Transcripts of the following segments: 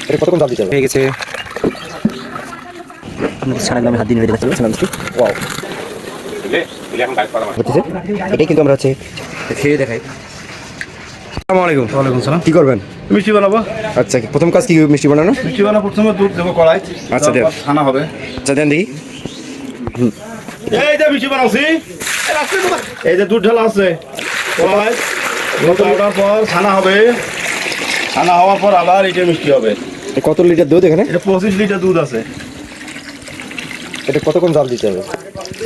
এটা কতক্ষণ জাল দিতে হবে? হয়ে গেছে। ছানাগুলো আমি হাত দিয়ে নেড়ে দেখাচ্ছি ছানা মিষ্টি। ওয়াও, এটাই কিন্তু আমরা হচ্ছে খেয়ে দেখাই। আসসালামু আলাইকুম। ওয়ালাইকুম সালাম। কি করবেন? মিষ্টি বানাবো। আচ্ছা, প্রথম কাজ কি মিষ্টি বানানো? মিষ্টি বানাবো প্রথমে দুধ দেবো কড়াই। আচ্ছা দেব। ছানা হবে। আচ্ছা দেন দেখি। এই যে মিষ্টি বানাচ্ছি, এই যে দুধ ঢালা আছে কড়াই, দুধ ওঠার পর ছানা হবে। ছানা হওয়ার পর আবার এটা মিষ্টি হবে। কত লিটার দুধ এখানে? এটা 25 লিটার দুধ আছে। এটা কতক্ষণ জাল দিতে হবে?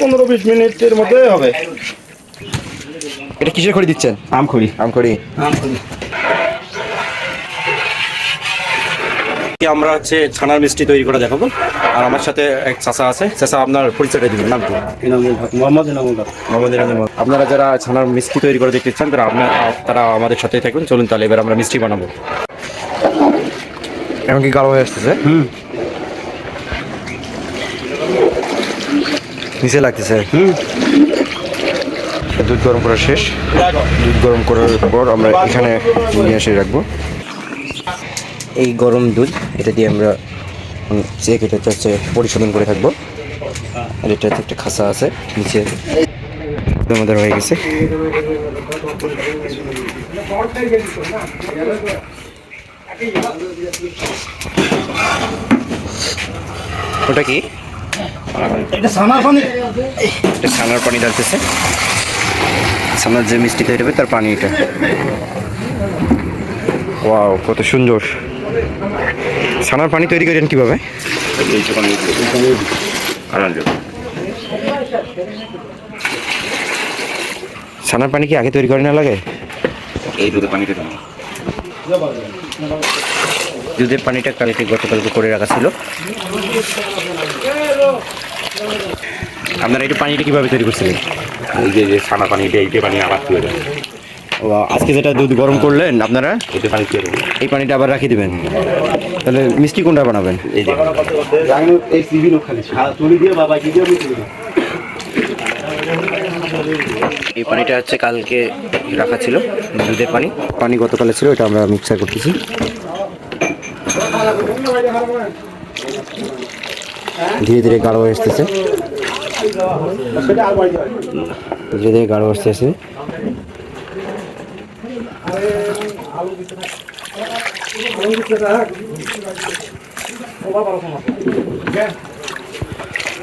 15-20 মিনিটের মধ্যে হবে। এটা কিসের খড়ি দিচ্ছেন? আমখড়ি। আমখড়ি। আমখড়ি। আমরা হচ্ছে ছানার মিষ্টি তৈরি করে দেখাবো। আর আমার সাথে এক চাচা আছে। চাচা, আপনার পরিচয়টা দিবেন, নাম কি? মোহাম্মদ ইনামুল্লাহ। মোহাম্মদ ইনামুল। আপনারা যারা ছানার মিষ্টি তৈরি করে দেখতে চান তারা আমাদের সাথেই থাকুন। চলুন তাহলে এবার আমরা মিষ্টি বানাবো। এখন কি গাঢ় হয়ে আসতেছে? নিচে লাগতেছে। দুধ গরম করা শেষ। দুধ গরম করার পর আমরা এখানে নিয়ে এসে রাখবো। এই গরম দুধ, এটা দিয়ে আমরা চেক এটা হচ্ছে পরিশোধন করে থাকবো। আর এটা একটা খাসা আছে নিচে। আমাদের হয়ে গেছে। ওটা কি? এটা ছানার পানি। এটা ছানার পানি ঢালতেছে। ছানার যে মিষ্টি তৈরি হবে তার পানি এটা। ওয়াও, কত সুন্দর। ছানার পানি তৈরি করেন কিভাবে? ছানার পানি কি আগে তৈরি করে না লাগে? এই দুধের পানিটা দুধের পানিটা গতকালকে করে রাখা ছিল। আপনারা এই পানিটা কিভাবে তৈরি করছিলেন? এই যে ছানা পানিটা এইটা পানি আবার তুলে দেবেন। আজকে যেটা দুধ গরম করলেন আপনারা, এইটা পানি তুলে দেবেন। এই পানিটা আবার রাখি দিবেন। তাহলে মিষ্টি কোনটা বানাবেন? এই যে এই পানিটা হচ্ছে কালকে রাখা ছিল, দুধের পানি। পানি গতকালে ছিল, এটা আমরা মিক্সার করতেছি। ধীরে ধীরে গাঢ় হয়ে আসতেছে। ধীরে ধীরে গাঢ় আসতেছে।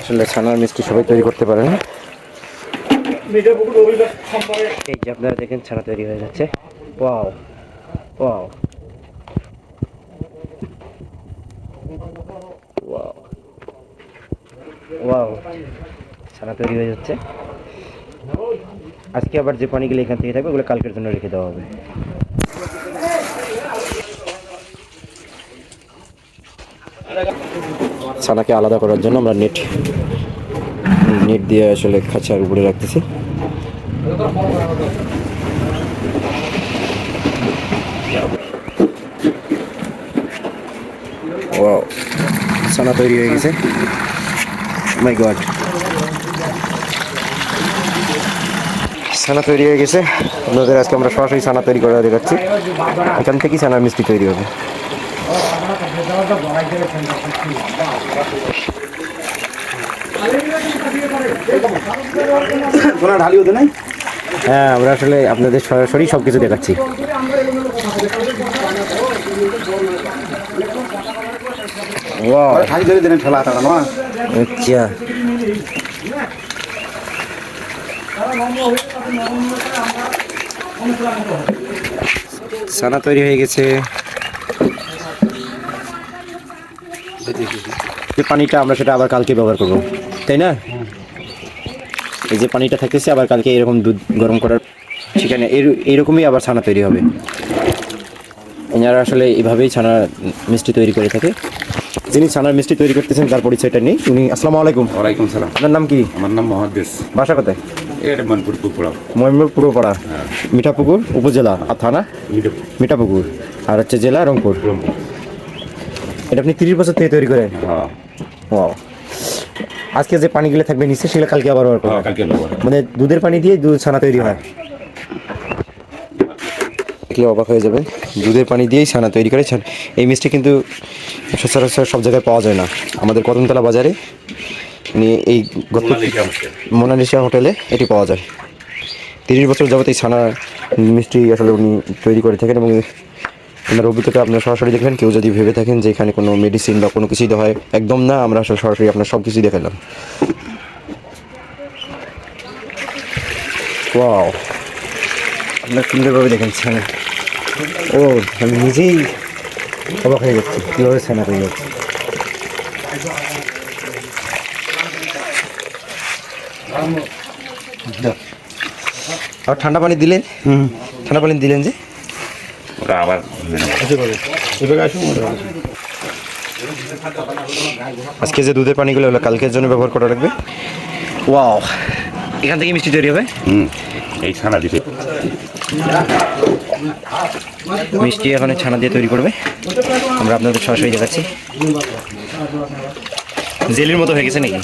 আসলে ছানার মিষ্টি সবাই তৈরি করতে পারে না। এই যে আপনারা দেখেন ছানা তৈরি হয়ে যাচ্ছে। ওয়াও ওয়াও ওয়াও ওয়াও, ছানা তৈরি হয়ে যাচ্ছে। আজকে আবার যে পানিগুলো এখান থেকে থাকবে ওগুলো কালকের জন্য রেখে দেওয়া হবে। ছানাকে আলাদা করার জন্য আমরা নেট দিয়ে আসলে খাঁচার উপরে রাখতেছি। ওয়াও, ছানা তৈরি হয়ে গেছে। মাই গড, ছানা তৈরি হয়ে গেছে। আপনাদের আজকে আমরা সরাসরি ছানা তৈরি করে দেখাচ্ছি। এখান থেকেই ছানার মিষ্টি তৈরি হবে। হ্যাঁ, আমরা আসলে আপনাদের সরাসরি সবকিছু দেখাচ্ছি। আচ্ছা, ছানা তৈরি হয়ে গেছে। যে পানিটা আমরা সেটা আবার কালকে ব্যবহার করবো, তাই না? এই যে পানিটা থাকতেছে আবার কালকে এরকম দুধ গরম করার সেখানে এইরকমই আবার ছানা তৈরি হবে। এনারা আসলে এইভাবেই ছানা মিষ্টি তৈরি করে থাকে। যিনি ছানার মিষ্টি তৈরি করতেছেন তার পরিচয়টা নেই। উনি, আসসালামু আলাইকুম। ওয়ালাইকুম সালাম। আপনার নাম কি? আমার নাম মহাদেশ। বাসা কোথায়? এটা মনপুর পুকুরা। মহিমপুর পাড়া, মিঠাপুকুর উপজেলা আর থানা মিঠাপুকুর, আর হচ্ছে জেলা রংপুর। এটা আপনি 30 বছর থেকে তৈরি করেন? হ্যাঁ। ও, আজকে যে পানিগুলো থাকবে নিচে সেগুলো কালকে আবার ব্যবহার করবেন? কালকে ব্যবহার। মানে দুধের পানি দিয়ে দুধ ছানা তৈরি হয়। দেখলে অবাক হয়ে যাবেন, দুধের পানি দিয়েই ছানা তৈরি করে। এই মিষ্টি কিন্তু সচরাচর সব জায়গায় পাওয়া যায় না। আমাদের কদমতলা বাজারে এই মোনালিসা হোটেলে এটি পাওয়া যায়। 30 বছর যাবত এই ছানা মিষ্টি আসলে উনি তৈরি করে থাকেন, এবং ওনার অভিজ্ঞতা আপনারা সরাসরি দেখলেন। কেউ যদি ভেবে থাকেন যে এখানে কোনো মেডিসিন বা কোনো কিছুই দেওয়া হয়, একদম না। আমরা আসলে সরাসরি আপনার সব কিছুই দেখালাম। ওয়াও, আপনার সুন্দরভাবে দেখেন ছানা। ও, আমি নিজেই অবাক হয়ে যাচ্ছি কীভাবে ছানা তৈরি হচ্ছে। আর ঠান্ডা পানি দিলেন? ঠান্ডা পানি দিলেন যে ওটা আবার আজকে যে দুধের পানিগুলো হলো কালকের জন্য ব্যবহার করা লাগবে। ওয়াও, এখান থেকে মিষ্টি তৈরি হবে। এই ছানা দিতে মিষ্টি এখন ছানা দিয়ে তৈরি করবে। আমরা আপনাদের সরাসরি দেখাচ্ছি। জেলির মতো হয়ে গেছে নাকি?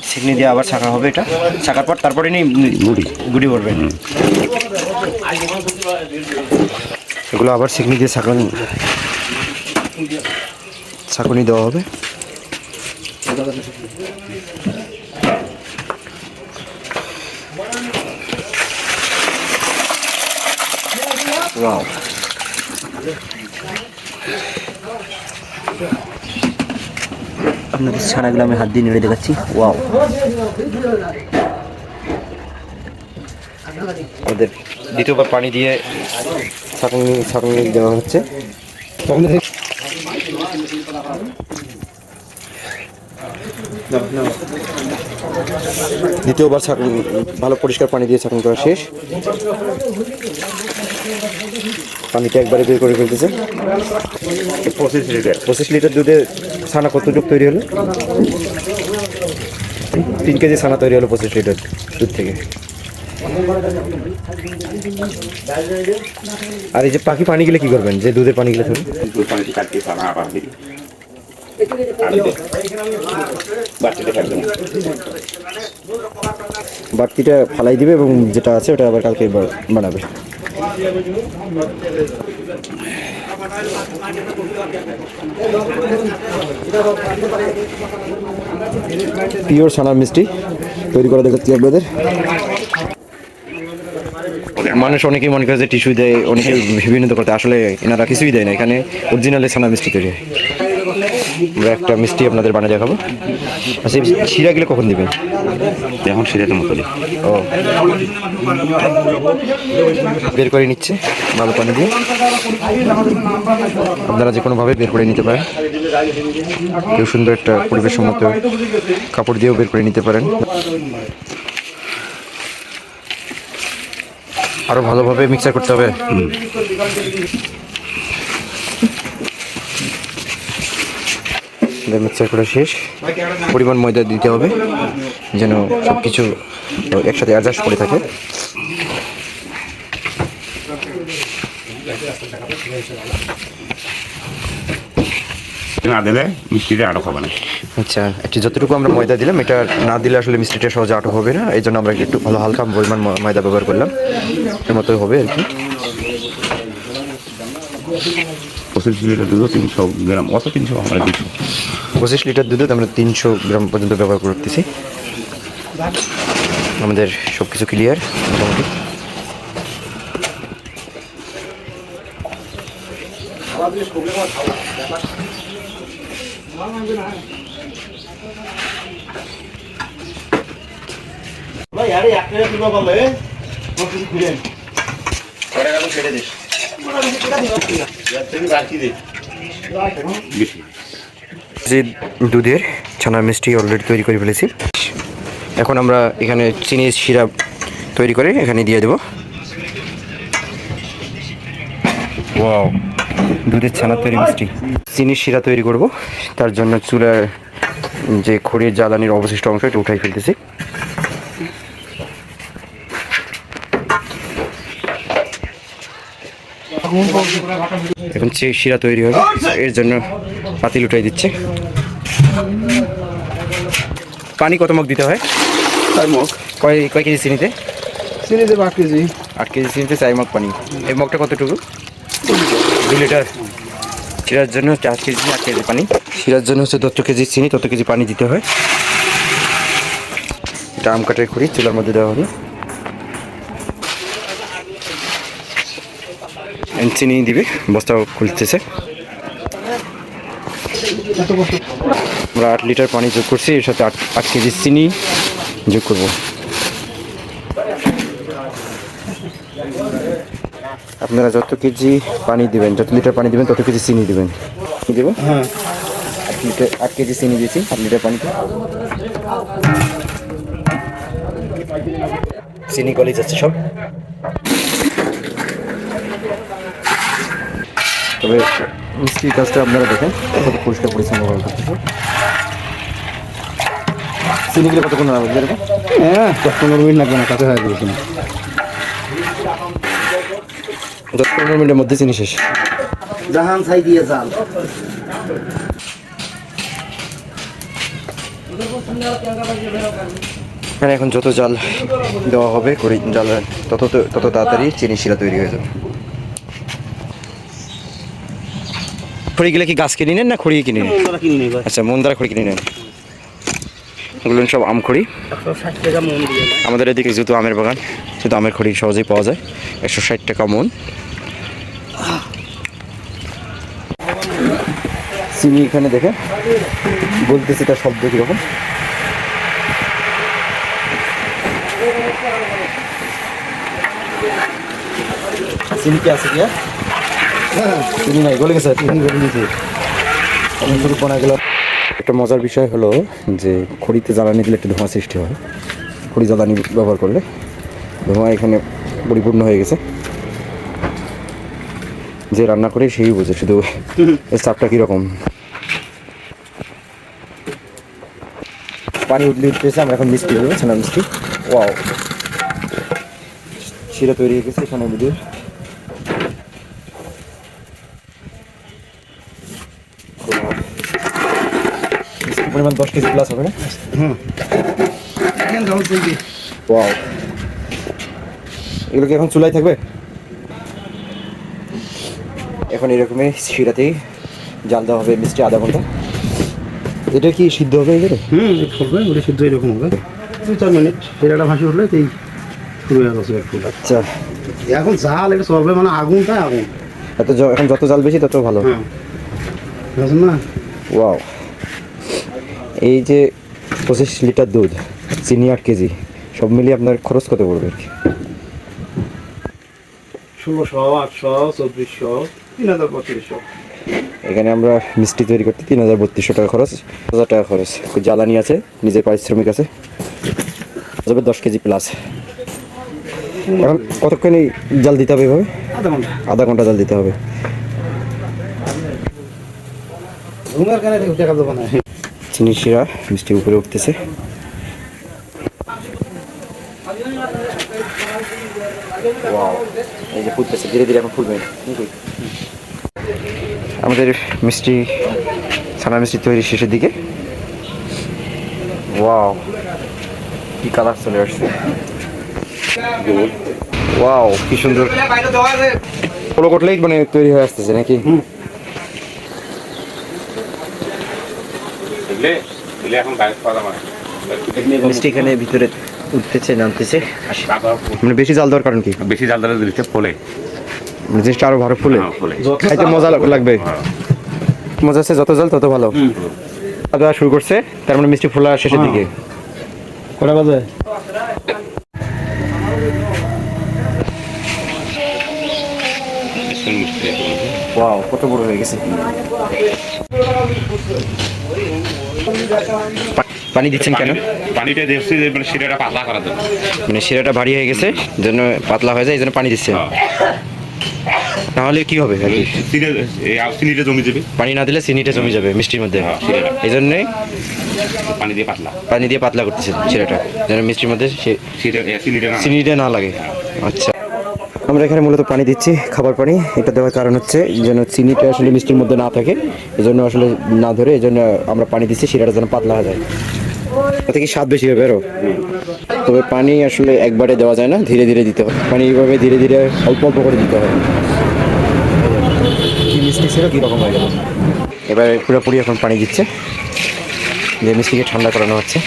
চিনি দিয়ে আবার ছাঁকা হবে। এটা ছাঁকার পর তারপরে নিয়ে গুড়ি পড়বে। এগুলো আবার চিনি দিয়ে ছাঁকুনি দেওয়া হবে। ওয়াও, আপনাদের ছানাগুলো আমি হাত দিয়ে নেড়ে দেখাচ্ছি। ওয়াও, ওদের দ্বিতীয়বার পানি দিয়ে ছাঁকুনি দেওয়া হচ্ছে। দ্বিতীয়বার ভালো পরিষ্কার পানি দিয়ে ছাঁকুনি করা শেষ। পানিটা একবারে বের করে ফেলতেছে। 25 লিটার দুধে ছানা কতটুকু তৈরি হলো? 3 কেজি ছানা তৈরি হলো 25 লিটার দুধ থেকে। আর এই যে বাকি পানিগুলো কি করবেন? যে দুধের পানিগুলো ধরুন, দুধ পানি কাটতে ছানা আবার দিই বাড়তিটা ফালাই দিবে এবং যেটা আছে ওটা আবার কালকে বানাবে। পিওর ছানার মিষ্টি তৈরি করা দেখাচ্ছি আপনাদের। মানুষ অনেকেই মনে করে যে টিস্যু দেয়, অনেকে বিভিন্ন করতে, আসলে এনারা কিছুই দেয় না। এখানে অরিজিনালি ছানা মিষ্টি তৈরি হয়। আমরা একটা মিষ্টি আপনাদের বানিয়ে দেখাবো। আচ্ছা, শিরাগুলো কখন দিবেন? এখন সিরাতের মতো ও, বের করে নিচ্ছে ভালো পানি দিয়ে। আপনারা যে কোনোভাবে বের করে নিতে পারেন। কেউ সুন্দর একটা পরিবেশ সম্মত কাপড় দিয়েও বের করে নিতে পারেন। আরো ভালোভাবে মিক্সার করতে হবে। মিক্সার করা শেষ। পরিমাণ ময়দা দিতে হবে যেন সব কিছু একসাথে অ্যাডজাস্ট করে থাকে। না দিলে মিষ্টিটা আরো খাবে না। আচ্ছা, একটি যতটুকু আমরা ময়দা দিলাম, এটা না দিলে আসলে মিষ্টিটা সহজে আটক হবে না। এই জন্য আমরা একটু ভালো হালকা পরিমাণ ময়দা ব্যবহার করলাম। এর মতো হবে আর কি। 25 লিটার দুধ 300 গ্রাম, অত 300 আমরা 200। 25 লিটার দুধ আমরা 300 গ্রাম পর্যন্ত ব্যবহার করতেছি। আমাদের সব কিছু ক্লিয়ার মোটামুটি। যে দুধের ছানার মিষ্টি অলরেডি তৈরি করে ফেলেছি। এখন আমরা এখানে চিনির শিরা তৈরি করে এখানে দিয়ে দেব। ওয়াও, দুধের ছানা তৈরি মিষ্টি। চিনির শিরা তৈরি করব, তার জন্য চুলার যে খড়ির জ্বালানির অবশিষ্ট অংশ এটা উঠাই ফেলতেছি। এখন শিরা তৈরি হবে, এর জন্য পাতিল উঠাই দিচ্ছে। পানি কত মগ দিতে হয়? 4 মগ। কয় কেজি চিনিতে? চিনি দেবো 8 কেজি। 8 কেজি চিনিতে 4 মগ পানি। এই মগটা কতটুকু? 2 লিটার। শিরার জন্য 4 কেজি 8 কেজি পানি। শিরার জন্য হচ্ছে যত কেজি চিনি তত কেজি পানি দিতে হয়। এটা আম কাঠের খড়ি চুলার মধ্যে দেওয়া হবে। চিনি দিবে, বস্তা খুলতেছে। আমরা 8 লিটার পানি যোগ করছি, এর সাথে 8 কেজি চিনি যোগ করব। আপনারা যত কেজি পানি দিবেন, যত লিটার পানি দিবেন তত কেজি চিনি দিবেন। কি দেবো? হ্যাঁ 8 কেজি চিনি দিয়েছি 8 লিটার পানিতে। চিনি গলে যাচ্ছে সব। তবে মিষ্টির কাজটা আপনারা দেখেন কত পরিষ্কার পরিচ্ছন্নভাবে করতেছে। চিনিগুলো কতক্ষণ লাগবে এরকম? হ্যাঁ 10-15 মিনিট লাগবে না, কাছে হয়ে যাবে চিনি। 10-15 মিনিটের মধ্যে চিনি শেষ। জাহান ছাই দিয়ে জাল। মানে এখন যত জাল দেওয়া হবে খড়ি জাল তত তাড়াতাড়ি চিনি শিরা তৈরি হয়ে যাবে। খড়িগুলো কি গাছ কিনে নেন না খড়ি কিনে নেন? আচ্ছা, মন দ্বারা খড়ি কিনে নেন। এগুলো সব আম খড়ি। 160 টাকা মন দিয়ে। আমাদের এদিকে যেহেতু আমের বাগান, সেহেতু আমের খড়ি সহজেই পাওয়া যায়। 160 টাকা মন। চিনি এখানে দেখে বলতেছি তার শব্দ কীরকম। চিনি কি আছে কি? চিনি নাই, গলে গেছে। শুরু করা গেল। একটা মজার বিষয় হলো যে খড়িতে জ্বালানি দিলে একটু ধোঁয়া সৃষ্টি হয়। খড়ি জ্বালানি ব্যবহার করলে ধোঁয়া এখানে পরিপূর্ণ হয়ে গেছে। যে রান্না করে সেই বোঝে শুধু এর চাপটা কীরকম। পানি উঠতেছে, আমরা এখন মিষ্টি দেবো, ছানা মিষ্টি। ওয়াও, শিরা তৈরি হয়ে গেছে এখানে বুঝে। পরিমাণ 10 কেজি প্লাস হবে না? ওয়াও, এগুলো কি এখন চুলায় থাকবে? এখন এরকমই শিরাতেই জাল দেওয়া হবে মিষ্টি আধা ঘন্টা। এটা কি সিদ্ধ হবে এগুলো? হবে ওটা সিদ্ধ এরকম হবে 2-4 মিনিট। শিরাটা ভাসি উঠলে এই শুরু হয়ে গেছে একটু। আচ্ছা, এখন জাল এটা চলবে, মানে আগুনটা আগুন। এখন যত জাল বেশি তত ভালো। হ্যাঁ বুঝলেন না? ওয়াও, এই যে 25 লিটার দুধ, চিনি 8 কেজি, সব মিলিয়ে আপনার খরচ কত পড়বে? 1600, 800, 2400, 3000, 3500। এখানে আমরা মিষ্টি তৈরি করতে 3032 টাকা খরচ, 1000 টাকা খরচ। জ্বালানি আছে, নিজের পারিশ্রমিক আছে, যাবে 10 কেজি প্লাস। এখন কতক্ষণ জাল দিতে হবে এভাবে? আধা ঘন্টা জাল দিতে হবে। ঘুমের কানে দেখা যাবে না। চিনি শিরা মিষ্টি উপরে উঠতেছে। ওয়াও, এই যে ফুটতেছে ধীরে ধীরে, এখন ফুলবে। আমাদের মিষ্টি ছানা মিষ্টি তৈরি শেষের দিকে। ওয়াও, কি কালার চলে আসছে। ওয়াও, কি সুন্দর। পোলো করলেই মানে তৈরি হয়ে আসতেছে নাকি? মিষ্টি এখানে ভিতরে উঠতেছে, নামতেছে। মানে বেশি জাল দেওয়ার কারণ কি? বেশি জাল দিলে দিতে ফলে মানে জিনিসটা আরো ভালো ফুলে, খাইতে মজা লাগবে। মজা আছে, যত জাল তত ভালো। দেওয়া শুরু করছে, তার মানে মিষ্টি ফোলা শেষের দিকে। কটা বাজে? ওয়াও, কত বড় হয়ে গেছে। পানি দিচ্ছেন কেন? পানিটা দিচ্ছি যে মানে শিরাটা পাতলা করার জন্য। মানে শিরাটা ভারী হয়ে গেছে, জন্য পাতলা হয়ে যায়, এই জন্য পানি দিচ্ছে। তাহলে কি হবে? চিনিটা জমি যাবে। পানি না দিলে চিনিটা জমে যাবে মিষ্টির মধ্যে। এই জন্যই পানি দিয়ে পাতলা করতেছে শিরাটা, যেন মিষ্টির মধ্যে চিনিটা না লাগে। আচ্ছা, আমরা এখানে মূলত পানি দিচ্ছি, খাবার পানি। এটা দেওয়ার কারণ হচ্ছে যেন চিনিটা আসলে মিষ্টির মধ্যে না থাকে, এই জন্য আসলে না ধরে, এই জন্য আমরা পানি দিচ্ছি, শিরাটা যেন পাতলা হয়ে যায়। তাতে কি স্বাদ বেশি হবে আরো? তবে পানি আসলে একবারে দেওয়া যায় না, ধীরে ধীরে দিতে হয় পানি, এইভাবে ধীরে ধীরে অল্প অল্প করে দিতে হয়। কি মিষ্টি ছিল কীরকম হয়ে গেল। এবার পুরোপুরি এখন পানি দিচ্ছে, যে মিষ্টিকে ঠান্ডা করানো হচ্ছে।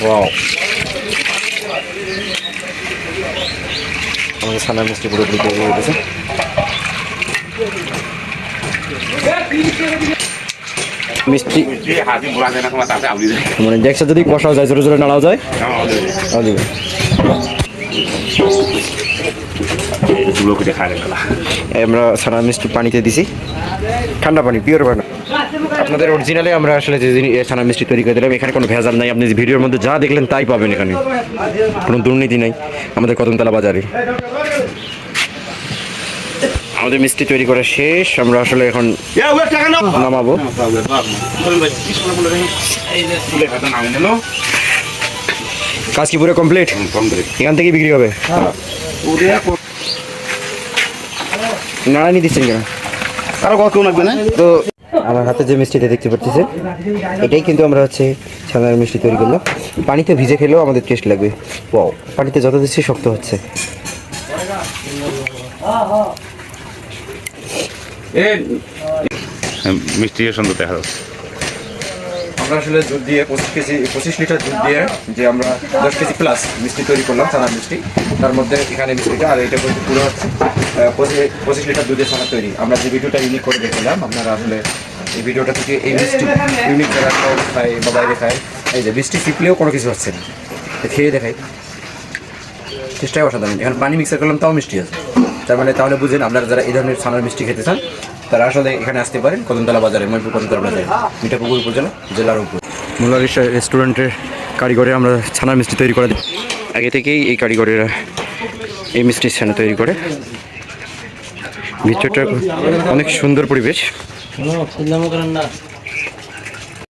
ওয়াও, আমাদের ছানার মিষ্টি পুরোপুরি তৈরি হয়ে গেছে। মিষ্টি হাতি বুড়া যায় না তোমার তাতে আপনি যায় মানে দেখছে যদি কষাও যায়, জোরে জোরে নাড়াও যায়, নাড়াও দিবে। এগুলো করে খাই না আমরা ছানার মিষ্টি পানিতে দিছি, ঠান্ডা পানি, পিওর পানি। আপনাদের অরিজিনালে আমরা আসলে যে ছানার মিষ্টি তৈরি করে দিলাম, এখানে কোনো ভেজাল নাই। আপনি যে ভিডিওর মধ্যে যা দেখলেন তাই পাবেন, এখানে কোনো দুর্নীতি নাই। আমাদের কদমতলা বাজারে আমাদের মিষ্টি তৈরি করা শেষ। আমরা আসলে এখন নামাবো। কাজ কি পুরো কমপ্লিট? এখান থেকেই বিক্রি হবে। নাড়ানি দিচ্ছেন কেন? আরো কত লাগবে না? তো আমার হাতে যে মিষ্টিটা দেখতে পাচ্ছেন, এটাই কিন্তু আমরা হচ্ছে ছানার মিষ্টি তৈরি করলাম। পানিতে ভিজে খেলেও আমাদের টেস্ট লাগবে। ওয়াও, পানিতে যত দিচ্ছি শক্ত হচ্ছে। মিষ্টি সুন্দর দেখা যাচ্ছে। আমরা আসলে দুধ দিয়ে 25 লিটার দুধ দিয়ে যে আমরা 10 কেজি প্লাস মিষ্টি তৈরি করলাম, ছানার মিষ্টি। তার মধ্যে এখানে মিষ্টিটা আর এটা কিন্তু পুরো হচ্ছে 25 লিটার দুধের ছানা তৈরি। আমরা যে ভিডিওটা ইউনিক করে দেখলাম, আপনারা আসলে এই ভিডিওটা থেকে এই মিষ্টি ইউনিক যারা খায় বা বাইরে খায়, এই যে মিষ্টি চিপলেও কোনো কিছু হচ্ছে না। খেয়ে দেখাই, চেষ্টাই অসাধারণ। এখানে পানি মিক্সার করলাম তাও মিষ্টি আছে। তার মানে তাহলে বুঝেন, আপনারা যারা এই ধরনের ছানার মিষ্টি খেতে চান তারা আসলে এখানে আসতে পারেন, কদমতলা বাজারে, ময়পুর কদমতলা বাজারে, মিঠাপুকুর উপজেলা, জেলার উপর। মোল্লা রেস্টুরেন্টের কারিগরে আমরা ছানার মিষ্টি তৈরি করে দিই। আগে থেকেই এই কারিগরেরা এই মিষ্টির ছানা তৈরি করে। ভিতরটা অনেক সুন্দর পরিবেশ।